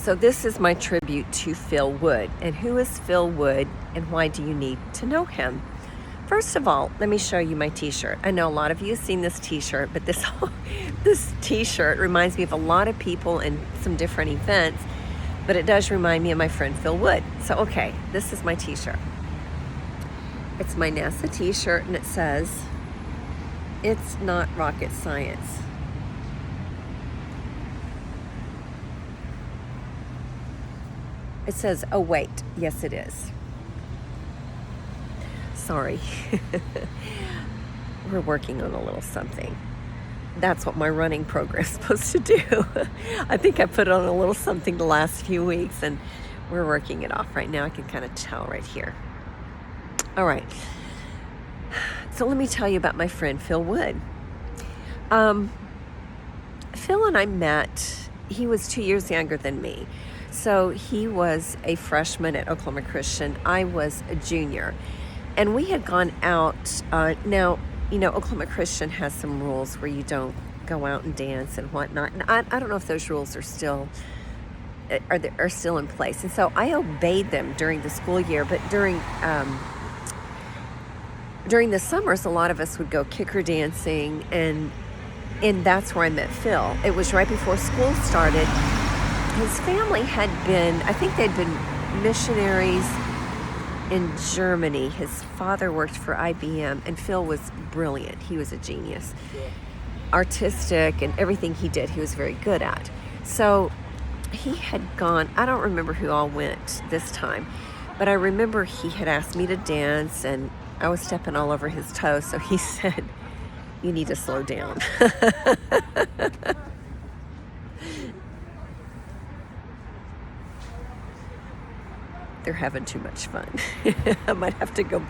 So this is my tribute to Phil Wood. And who is Phil Wood and why do you need to know him? First of all, let me show you my t-shirt. I know a lot of you have seen this t-shirt, but this t-shirt reminds me of a lot of people and some different events, but it does remind me of my friend Phil Wood. So okay, this is my t-shirt. It's my NASA t-shirt and it says, "It's not rocket science." It says, "Oh wait, yes it is." Sorry. We're working on a little something. That's what my running program is supposed to do. I think I put on a little something the last few weeks and we're working it off right now. I can kind of tell right here. All right. So let me tell you about my friend Phil Wood. Phil and I met, he was 2 years younger than me. So he was a freshman at Oklahoma Christian. I was a junior. And we had gone out. Now, you know, Oklahoma Christian has some rules where you don't go out and dance and whatnot. And I don't know if those rules are still still in place. And so I obeyed them during the school year. But during the summers, a lot of us would go kicker dancing. And that's where I met Phil. It was right before school started. His family had been, I think they'd been missionaries in Germany. His father worked for IBM, and Phil was brilliant. He was a genius. Yeah. Artistic, and everything he did, he was very good at. So he had gone, I don't remember who all went this time, but I remember he had asked me to dance, and I was stepping all over his toes, so he said, "You need to slow down." They're having too much fun. I might have to go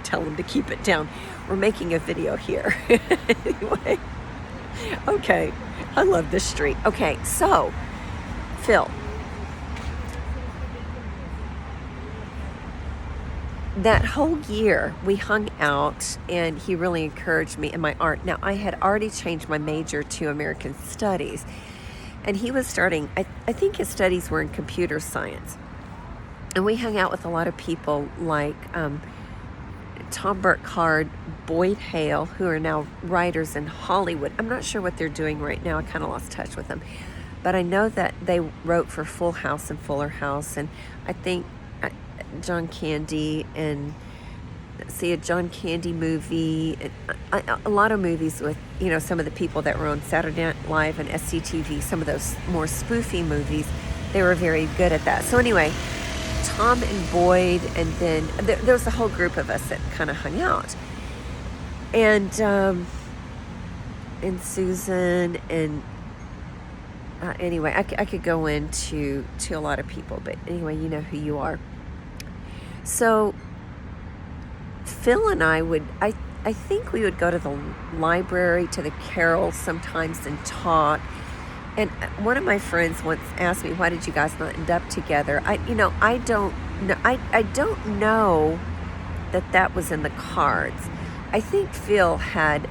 tell them to keep it down. We're making a video here. Anyway, okay, I love this street. Okay, so Phil, that whole year we hung out and he really encouraged me in my art. Now I had already changed my major to American Studies, and he was starting, I think his studies were in computer science. And we hung out with a lot of people like Tom Burkhardt, Boyd Hale, who are now writers in Hollywood. I'm not sure what they're doing right now. I kind of lost touch with them. But I know that they wrote for Full House and Fuller House. And I think John Candy and see a John Candy movie. A lot of movies with, you know, some of the people that were on Saturday Night Live and SCTV, some of those more spoofy movies. They were very good at that. So anyway, Tom and Boyd, and then there was a whole group of us that kind of hung out, and Susan, and anyway, I could go into a lot of people, but anyway, you know who you are. So Phil and I would, I think we would go to the library, to the carols sometimes and talk. And one of my friends once asked me, "Why did you guys not end up together?" I don't know. I don't know that was in the cards. I think Phil had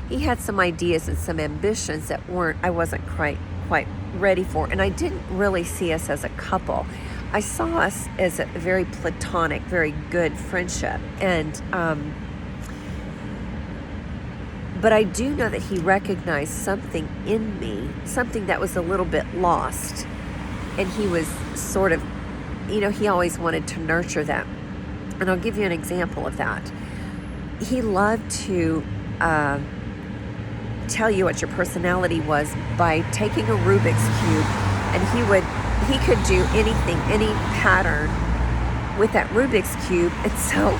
he had some ideas and some ambitions that I wasn't quite ready for, and I didn't really see us as a couple. I saw us as a very platonic, very good friendship, and but I do know that he recognized something in me, something that was a little bit lost. And he was sort of, you know, he always wanted to nurture that. And I'll give you an example of that. He loved to tell you what your personality was by taking a Rubik's Cube, and he could do anything, any pattern with that Rubik's Cube. And so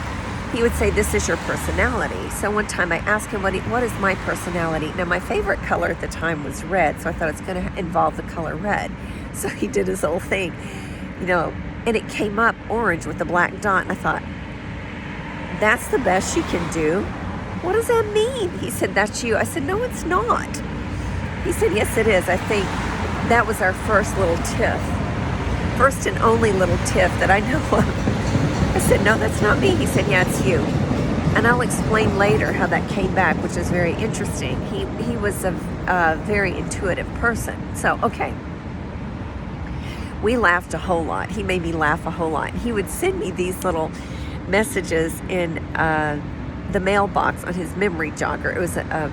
he would say, "This is your personality." So one time I asked him, what is my personality? Now, my favorite color at the time was red, so I thought it's going to involve the color red. So he did his whole thing, you know, and it came up orange with the black dot. And I thought, "That's the best you can do? What does that mean?" He said, "That's you." I said, "No, it's not." He said, "Yes, it is. I think that was our first little tiff. First and only little tiff that I know of." I said, "No, that's not me." He said, "Yeah, it's you." And I'll explain later how that came back, which is very interesting. He was a a very intuitive person. So, okay. We laughed a whole lot. He made me laugh a whole lot. He would send me these little messages in the mailbox on his memory jogger. It was a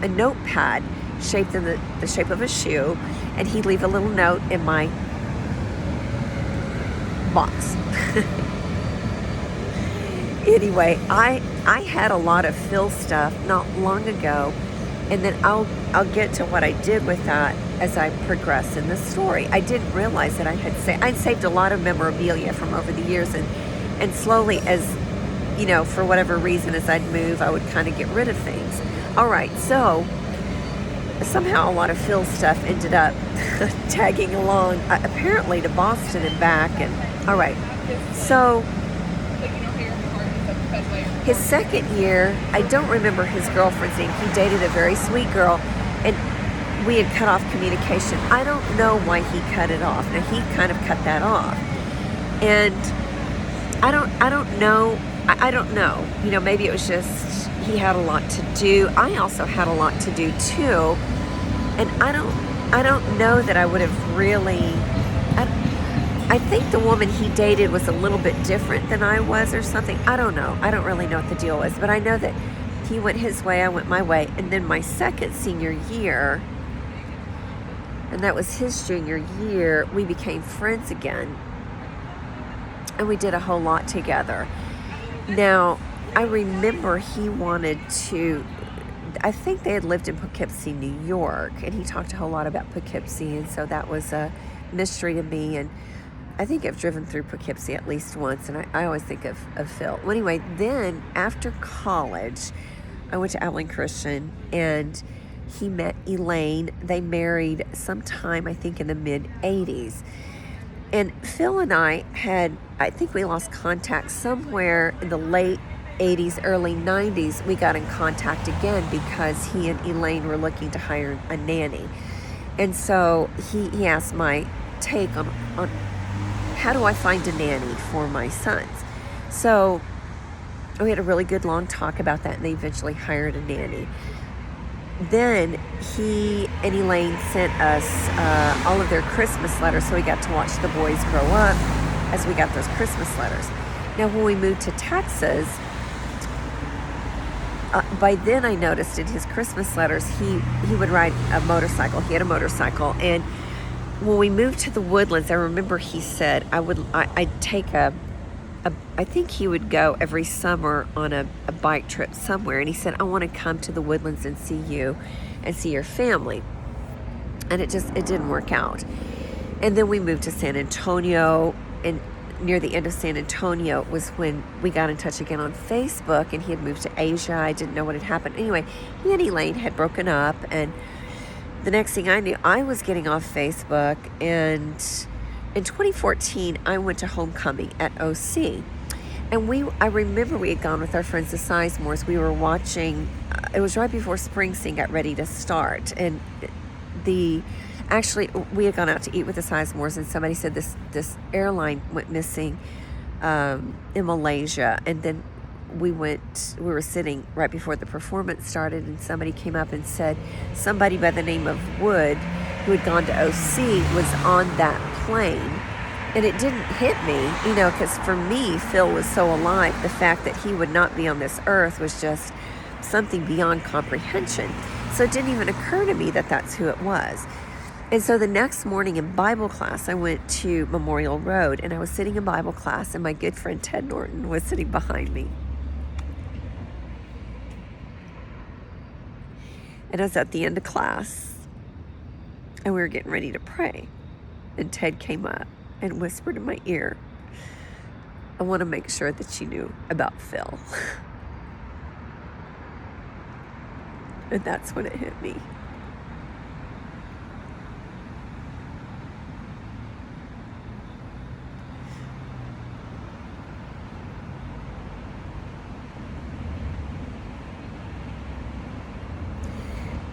notepad shaped in the shape of a shoe, and he'd leave a little note in my box. Anyway, I had a lot of Phil stuff not long ago, and then I'll get to what I did with that as I progress in the story. I didn't realize that I'd saved a lot of memorabilia from over the years, and slowly, as you know, for whatever reason, as I'd move, I would kind of get rid of things. All right, so somehow a lot of Phil's stuff ended up tagging along, apparently to Boston and back. And all right, so his second year, I don't remember his girlfriend's name. He dated a very sweet girl, and we had cut off communication. I don't know why he cut it off. Now, he kind of cut that off, and I don't know. I don't know. You know, maybe it was just he had a lot to do. I also had a lot to do too, and I don't know that I would have really. I think the woman he dated was a little bit different than I was or something. I don't know. I don't really know what the deal was. But I know that he went his way, I went my way. And then my second senior year, and that was his junior year, we became friends again. And we did a whole lot together. Now, I remember he wanted to, I think they had lived in Poughkeepsie, New York. And he talked a whole lot about Poughkeepsie. And so that was a mystery to me. And I think I've driven through Poughkeepsie at least once, and I always think of Phil. Well, anyway, then after college, I went to Abilene Christian, and he met Elaine. They married sometime, I think, in the mid-'80s. And Phil and I think we lost contact somewhere in the late 80s, early 90s. We got in contact again because he and Elaine were looking to hire a nanny. And so he asked my take on how do I find a nanny for my sons? So we had a really good long talk about that, and they eventually hired a nanny. Then he and Elaine sent us all of their Christmas letters, so we got to watch the boys grow up as we got those Christmas letters. Now, when we moved to Texas, by then I noticed in his Christmas letters he would ride a motorcycle. He had a motorcycle, and when we moved to the Woodlands, I remember he said I'd take I think he would go every summer on a bike trip somewhere, and he said, I want to come to the Woodlands and see you and see your family. And it didn't work out. And then we moved to San Antonio, and near the end of San Antonio was when we got in touch again on Facebook, and he had moved to Asia. I didn't know what had happened. Anyway, he and Elaine had broken up, and the next thing I knew, I was getting off Facebook, and in 2014, I went to homecoming at OC. And I remember we had gone with our friends, the Sizemores. We were watching, it was right before Springsteen got ready to start. And actually, we had gone out to eat with the Sizemores, and somebody said this airline went missing in Malaysia. And then we were sitting right before the performance started, and somebody came up and said somebody by the name of Wood, who had gone to OC, was on that plane. And it didn't hit me, you know, because for me, Phil was so alive. The fact that he would not be on this earth was just something beyond comprehension. So it didn't even occur to me that that's who it was. And so the next morning in Bible class, I went to Memorial Road, and I was sitting in Bible class, and my good friend Ted Norton was sitting behind me. And I was at the end of class, and we were getting ready to pray. And Ted came up and whispered in my ear, I want to make sure that you knew about Phil. And that's when it hit me.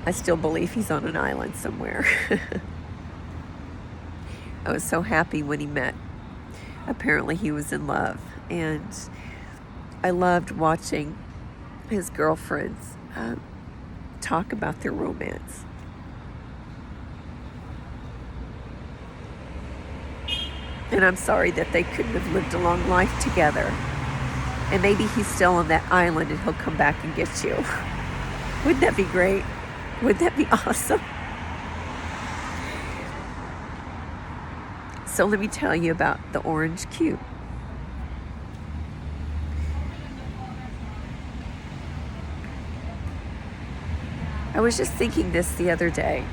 I still believe he's on an island somewhere. I was so happy when he met. Apparently he was in love, and I loved watching his girlfriends talk about their romance. And I'm sorry that they couldn't have lived a long life together. And maybe he's still on that island and he'll come back and get you. Wouldn't that be great? Wouldn't that be awesome? So let me tell you about the orange cube. I was just thinking this the other day.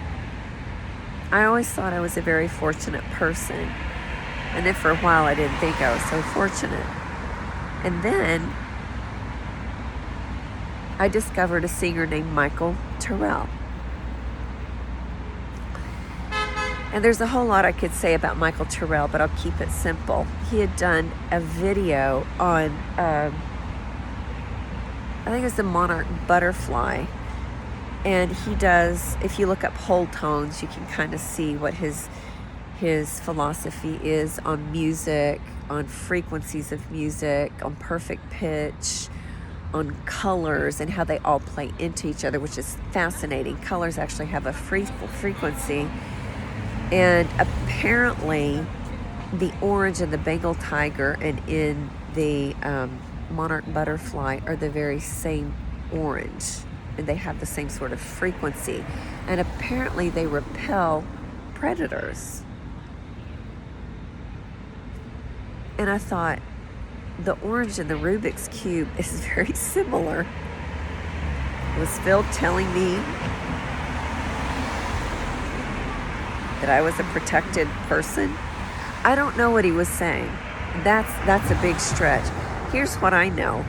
I always thought I was a very fortunate person. And then for a while I didn't think I was so fortunate. And then I discovered a singer named Michael Terrell. And there's a whole lot I could say about Michael Terrell, but I'll keep it simple. He had done a video on, I think it was the monarch butterfly. And he does, if you look up whole tones, you can kind of see what his philosophy is on music, on frequencies of music, on perfect pitch, on colors, and how they all play into each other, which is fascinating. Colors actually have a frequency. And apparently the orange in the Bengal tiger and in the monarch butterfly are the very same orange. And they have the same sort of frequency. And apparently they repel predators. And I thought, the orange in the Rubik's Cube is very similar. Was Phil telling me that I was a protected person? I don't know what he was saying. That's a big stretch. Here's what I know.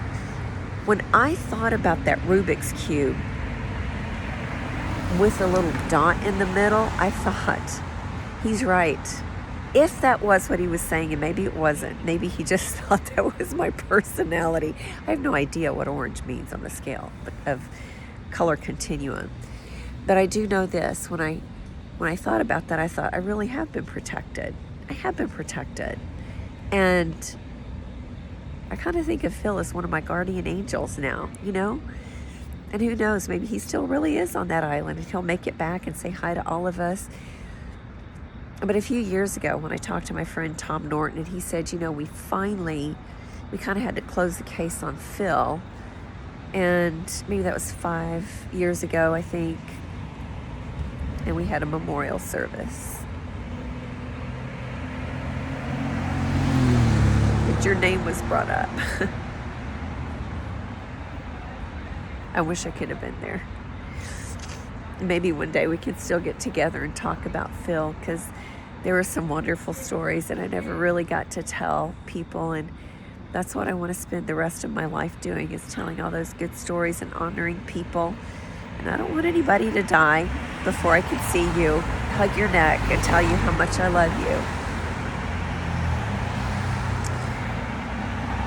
When I thought about that Rubik's Cube with a little dot in the middle, I thought, he's right. If that was what he was saying, and maybe it wasn't, maybe he just thought that was my personality. I have no idea what orange means on the scale of color continuum. But I do know this, when I thought about that, I thought, I really have been protected. I have been protected. And I kind of think of Phil as one of my guardian angels now, you know? And who knows, maybe he still really is on that island and he'll make it back and say hi to all of us. But a few years ago when I talked to my friend Tom Norton, and he said, you know, we kind of had to close the case on Phil. And maybe that was 5 years ago, I think. And we had a memorial service. Your name was brought up. I wish I could have been there. Maybe one day we can still get together and talk about Phil, because there were some wonderful stories that I never really got to tell people, and that's what I want to spend the rest of my life doing, is telling all those good stories and honoring people. And I don't want anybody to die before I can see you, hug your neck, and tell you how much I love you.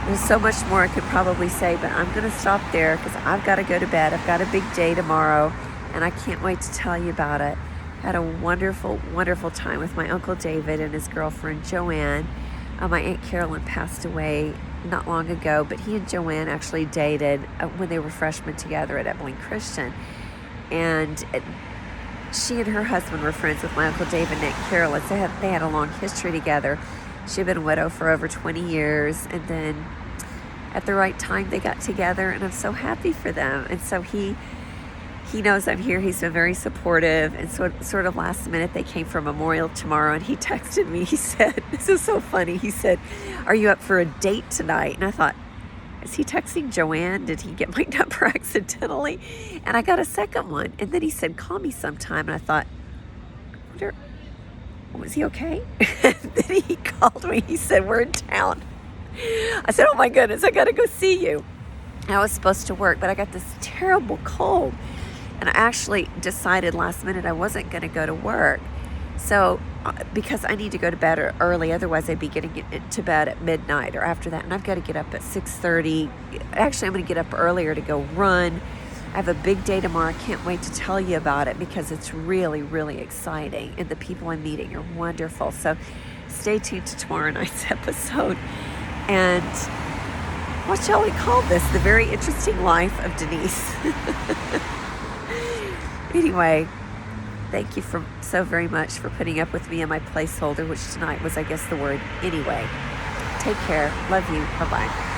There's so much more I could probably say, but I'm going to stop there because I've got to go to bed. I've got a big day tomorrow, and I can't wait to tell you about it. I had a wonderful, wonderful time with my Uncle David and his girlfriend, Joanne. My Aunt Carolyn passed away not long ago, but he and Joanne actually dated when they were freshmen together at Abilene Christian. And she and her husband were friends with my Uncle David and Aunt Carolyn. So they had a long history together. She had been a widow for over 20 years, and then at the right time they got together, and I'm so happy for them. And so he knows I'm here. He's been very supportive, and sort of last minute they came for a memorial tomorrow, and he texted me. He said, this is so funny, he said, are you up for a date tonight? And I thought, is he texting Joanne? Did he get my number accidentally? And I got a second one, and then he said, call me sometime. And I thought, was he okay? And then he called me. He said, we're in town. I said, oh my goodness, I got to go see you. I was supposed to work, but I got this terrible cold. And I actually decided last minute I wasn't going to go to work. So, because I need to go to bed early, otherwise I'd be getting to bed at midnight or after that. And I've got to get up at 6:30. Actually, I'm going to get up earlier to go run. I have a big day tomorrow. I can't wait to tell you about it because it's really, really exciting. And the people I'm meeting are wonderful. So stay tuned to tomorrow night's episode. And what shall we call this? The very interesting life of Denise. Anyway, Thank you for so very much for putting up with me and my placeholder, which tonight was, I guess, the word anyway. Take care. Love you. Bye bye.